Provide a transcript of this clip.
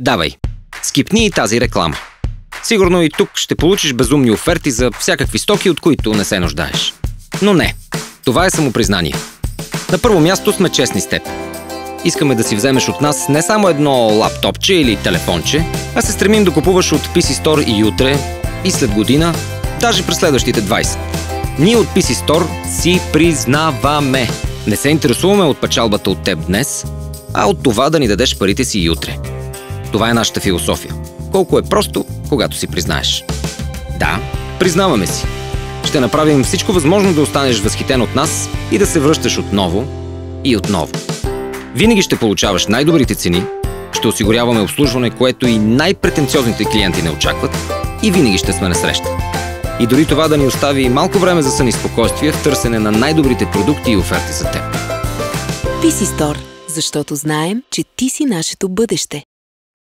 Давай, скипни и тази реклама. Сигурно и тук ще получиш безумни оферти за всякакви стоки, от които не се нуждаеш. Но не, това е самопризнание. На първо място сме честни с теб. Искаме да си вземеш от нас не само едно лаптопче или телефонче, а се стремим да купуваш от PC Store и утре, и след година, даже през следващите 20. Ние от PC Store си признаваме. Не се интересуваме от печалбата от теб днес, а от това да ни дадеш парите си и утре. Това е нашата философия. Колко е просто, когато си признаеш. Да, признаваме си. Ще направим всичко възможно да останеш възхитен от нас и да се връщаш отново и отново. Винаги ще получаваш най-добрите цени, ще осигуряваме обслужване, което и най-претенциозните клиенти не очакват, и винаги ще сме насреща. И дори това да ни остави малко време за сън и спокойствие в търсене на най-добрите продукти и оферти за теб. PC Store, защото знаем, че ти си нашето бъдеще.